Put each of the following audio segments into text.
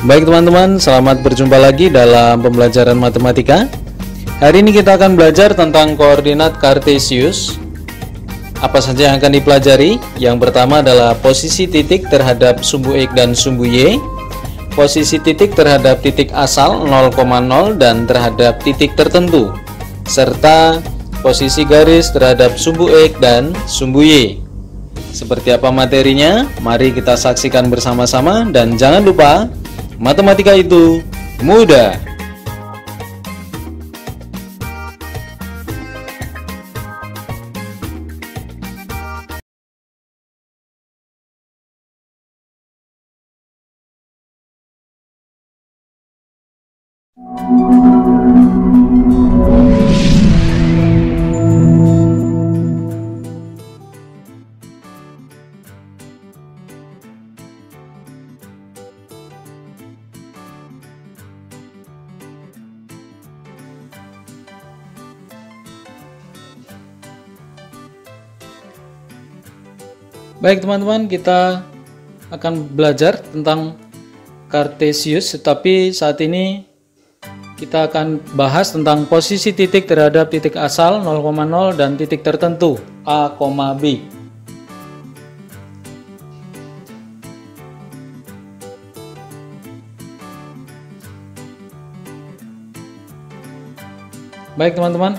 Baik teman-teman, selamat berjumpa lagi dalam pembelajaran matematika. Hari ini kita akan belajar tentang koordinat kartesius. Apa saja yang akan dipelajari? Yang pertama adalah posisi titik terhadap sumbu X dan sumbu Y, posisi titik terhadap titik asal 0,0 dan terhadap titik tertentu, serta posisi garis terhadap sumbu X dan sumbu Y. Seperti apa materinya? Mari kita saksikan bersama-sama dan jangan lupa, matematika itu mudah. Baik teman-teman, kita akan belajar tentang kartesius, tetapi saat ini kita akan bahas tentang posisi titik terhadap titik asal 0,0 dan titik tertentu A, B. Baik teman-teman,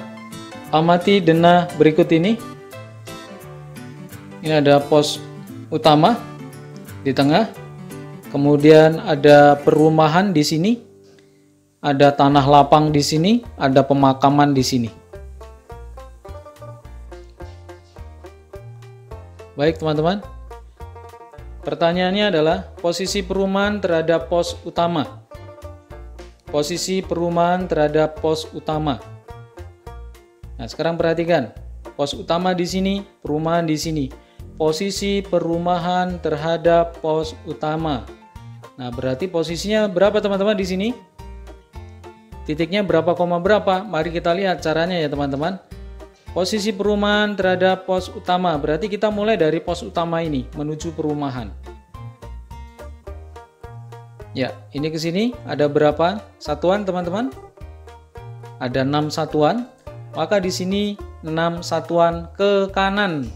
amati denah berikut ini. Ini ada pos utama di tengah, kemudian ada perumahan di sini, ada tanah lapang di sini, ada pemakaman di sini. Baik teman-teman, pertanyaannya adalah posisi perumahan terhadap pos utama. Posisi perumahan terhadap pos utama. Nah, sekarang perhatikan, pos utama di sini, perumahan di sini. Posisi perumahan terhadap pos utama. Nah, berarti posisinya berapa teman-teman di sini? Titiknya berapa koma berapa? Mari kita lihat caranya ya teman-teman. Posisi perumahan terhadap pos utama. Berarti kita mulai dari pos utama ini menuju perumahan. Ya, ini ke sini ada berapa satuan teman-teman? Ada 6 satuan. Maka di sini 6 satuan ke kanan.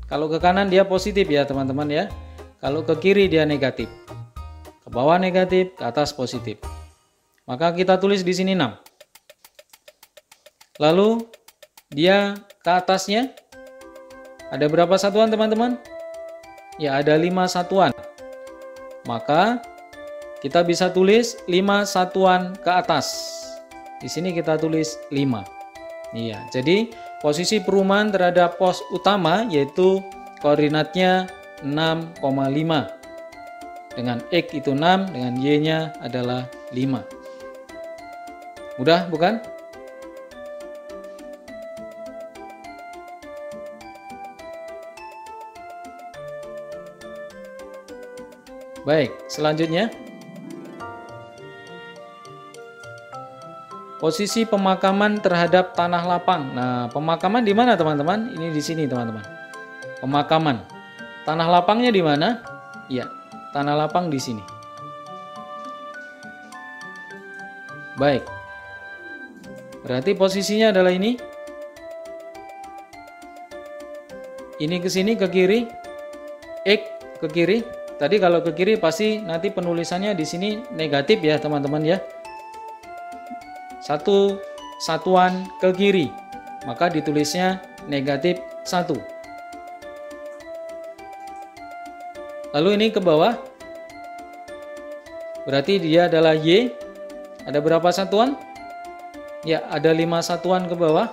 Kalau ke kanan dia positif ya teman-teman ya. Kalau ke kiri dia negatif. Ke bawah negatif, ke atas positif. Maka kita tulis di sini 6. Lalu dia ke atasnya ada berapa satuan teman-teman? Ya, ada 5 satuan. Maka kita bisa tulis 5 satuan ke atas. Di sini kita tulis 5. Iya, jadi posisi perumahan terhadap pos utama yaitu koordinatnya 6,5. Dengan X itu 6, dengan Y-nya adalah 5. Mudah bukan? Baik, selanjutnya. Posisi pemakaman terhadap tanah lapang. Nah, pemakaman di mana teman-teman? Ini di sini teman-teman. Pemakaman. Tanah lapangnya di mana? Iya, tanah lapang di sini. Baik. Berarti posisinya adalah ini. Ini ke sini ke kiri. X ke kiri. Tadi kalau ke kiri pasti nanti penulisannya di sini negatif ya teman-teman ya. Satu satuan ke kiri, maka ditulisnya negatif 1. Lalu ini ke bawah, berarti dia adalah Y. Ada berapa satuan? Ya, ada 5 satuan ke bawah,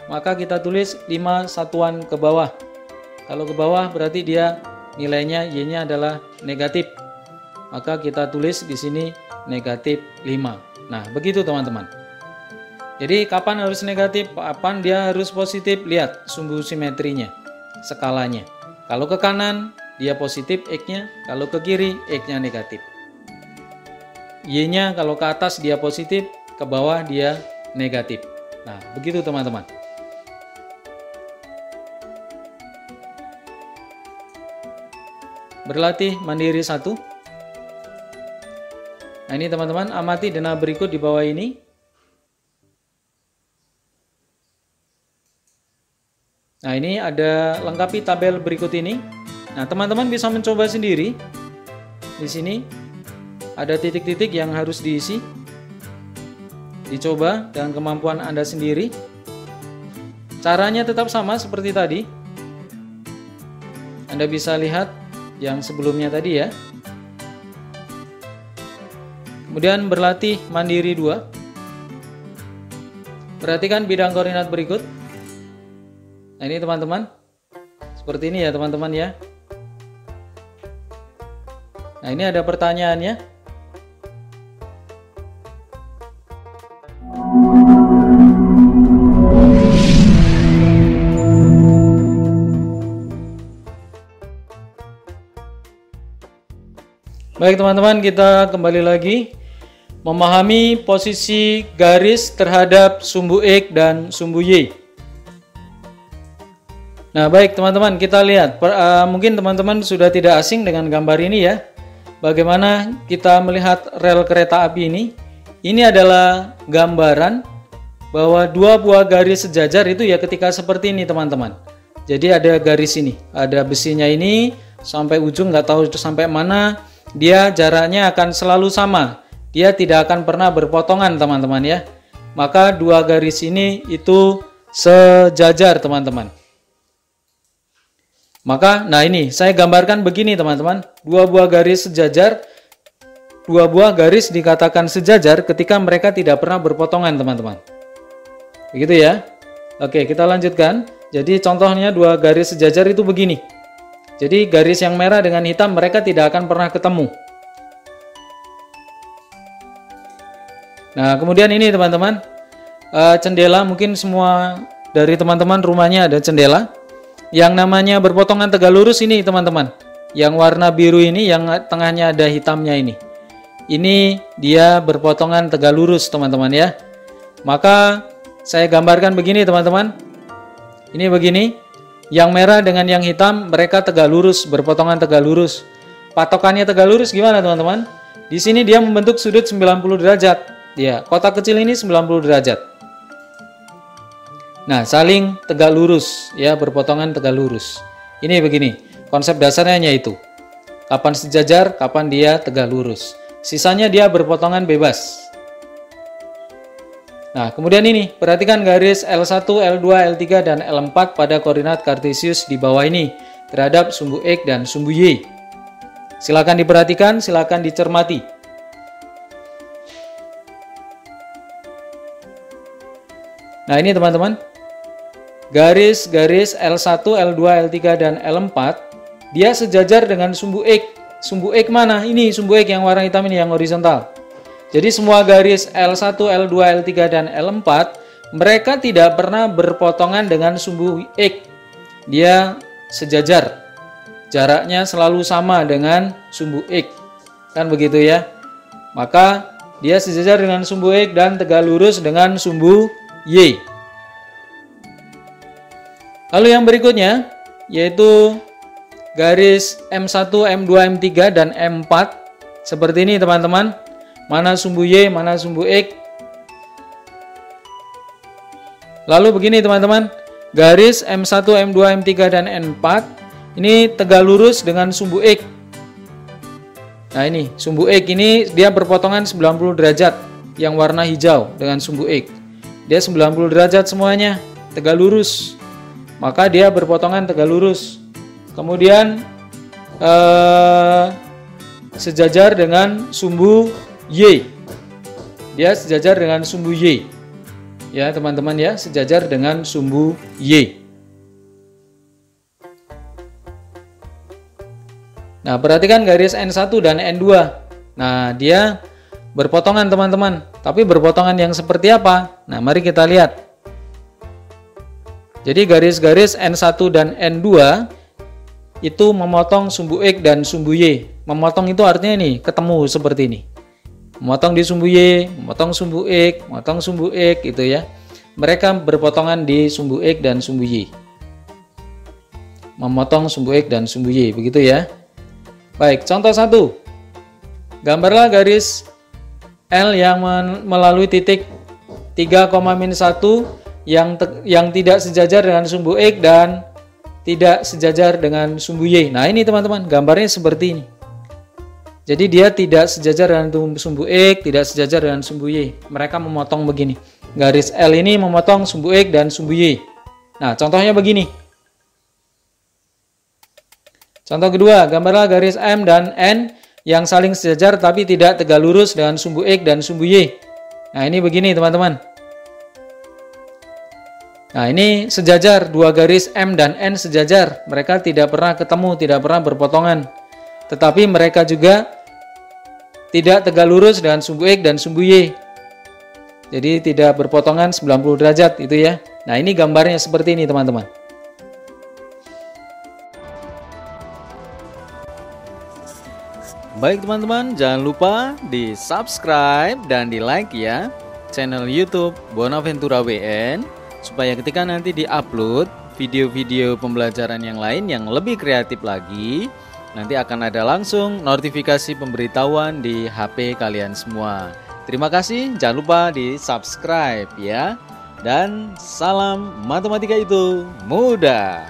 maka kita tulis 5 satuan ke bawah. Kalau ke bawah berarti dia nilainya Y-nya adalah negatif, maka kita tulis di sini negatif 5. Nah, begitu teman-teman. Jadi kapan harus negatif, kapan dia harus positif? Lihat sumbu simetrinya, skalanya. Kalau ke kanan dia positif X-nya, kalau ke kiri X-nya negatif. Y-nya kalau ke atas dia positif, ke bawah dia negatif. Nah, begitu teman-teman. Berlatih mandiri 1. Nah, ini teman-teman, amati dana berikut di bawah ini. Nah, ini ada lengkapi tabel berikut ini. Nah, teman-teman bisa mencoba sendiri. Di sini ada titik-titik yang harus diisi. Dicoba dengan kemampuan Anda sendiri. Caranya tetap sama seperti tadi. Anda bisa lihat yang sebelumnya tadi ya. Kemudian berlatih mandiri 2. Perhatikan bidang koordinat berikut. Nah, ini teman-teman. Seperti ini ya teman-teman ya. Nah, ini ada pertanyaannya. Baik teman-teman, kita kembali lagi memahami posisi garis terhadap sumbu X dan sumbu Y. Nah, baik teman-teman, kita lihat. Mungkin teman-teman sudah tidak asing dengan gambar ini ya. Bagaimana kita melihat rel kereta api ini. Ini adalah gambaran bahwa dua buah garis sejajar itu ya ketika seperti ini teman-teman. Jadi ada garis ini, ada besinya ini sampai ujung, nggak tahu sampai mana. Dia jaraknya akan selalu sama. Dia tidak akan pernah berpotongan teman-teman ya. Maka dua garis ini itu sejajar teman-teman. Maka, nah ini saya gambarkan begini teman-teman. Dua buah garis sejajar. Dua buah garis dikatakan sejajar ketika mereka tidak pernah berpotongan teman-teman. Begitu ya. Oke, kita lanjutkan. Jadi contohnya dua garis sejajar itu begini. Jadi garis yang merah dengan hitam mereka tidak akan pernah ketemu. Nah, kemudian ini teman-teman. Jendela, mungkin semua dari teman-teman rumahnya ada jendela. Yang namanya berpotongan tegak lurus ini teman-teman. Yang warna biru ini, yang tengahnya ada hitamnya ini. Ini dia berpotongan tegak lurus teman-teman ya. Maka saya gambarkan begini teman-teman. Ini begini. Yang merah dengan yang hitam mereka tegak lurus, berpotongan tegak lurus. Patokannya tegak lurus gimana teman-teman? Di sini dia membentuk sudut 90 derajat. Ya, kotak kecil ini 90 derajat. Nah, saling tegak lurus ya, berpotongan tegak lurus. Ini begini, konsep dasarnya hanya itu. Kapan sejajar, kapan dia tegak lurus. Sisanya dia berpotongan bebas. Nah, kemudian ini, perhatikan garis L1, L2, L3, dan L4 pada koordinat kartesius di bawah ini terhadap sumbu X dan sumbu Y. Silakan diperhatikan, silakan dicermati. Nah, ini teman-teman. Garis-garis L1, L2, L3, dan L4 dia sejajar dengan sumbu X. Sumbu X mana? Ini sumbu X yang warna hitam ini, yang horizontal. Jadi semua garis L1, L2, L3, dan L4 mereka tidak pernah berpotongan dengan sumbu X. Dia sejajar. Jaraknya selalu sama dengan sumbu X. Kan begitu ya. Maka dia sejajar dengan sumbu X dan tegak lurus dengan sumbu Y. Lalu yang berikutnya yaitu garis M1, M2, M3, dan M4 seperti ini teman-teman. Mana sumbu Y, mana sumbu X. Lalu begini teman-teman, garis M1, M2, M3, dan M4 ini tegak lurus dengan sumbu X. Nah ini, sumbu X ini dia berpotongan 90 derajat yang warna hijau dengan sumbu X. Dia 90 derajat semuanya, tegak lurus. Maka dia berpotongan tegak lurus. Kemudian sejajar dengan sumbu Y. Dia sejajar dengan sumbu Y. Ya, teman-teman ya, sejajar dengan sumbu Y. Nah, perhatikan garis N1 dan N2. Nah, dia berpotongan teman-teman. Tapi berpotongan yang seperti apa? Nah, mari kita lihat. Jadi garis-garis N1 dan N2 itu memotong sumbu X dan sumbu Y. Memotong itu artinya ini, ketemu seperti ini. Memotong di sumbu Y, memotong sumbu X, memotong sumbu X gitu ya. Mereka berpotongan di sumbu X dan sumbu Y. Memotong sumbu X dan sumbu Y, begitu ya. Baik, contoh 1. Gambarlah garis L yang melalui titik 3,-1 yang tidak sejajar dengan sumbu X dan tidak sejajar dengan sumbu Y. Nah ini teman-teman, gambarnya seperti ini. Jadi dia tidak sejajar dengan sumbu X, tidak sejajar dengan sumbu Y. Mereka memotong begini. Garis L ini memotong sumbu X dan sumbu Y. Nah contohnya begini. Contoh kedua, gambarlah garis M dan N yang saling sejajar tapi tidak tegak lurus dengan sumbu X dan sumbu Y. Nah ini begini teman-teman. Nah ini sejajar, dua garis M dan N sejajar. Mereka tidak pernah ketemu, tidak pernah berpotongan. Tetapi mereka juga tidak tegak lurus dengan sumbu X dan sumbu Y. Jadi tidak berpotongan 90 derajat itu ya. Nah ini gambarnya seperti ini teman-teman. Baik teman-teman, jangan lupa di subscribe dan di like ya channel YouTube Bonaventura WN, supaya ketika nanti di-upload video-video pembelajaran yang lain yang lebih kreatif lagi, nanti akan ada langsung notifikasi pemberitahuan di HP kalian semua. Terima kasih, jangan lupa di subscribe ya. Dan salam matematika itu mudah.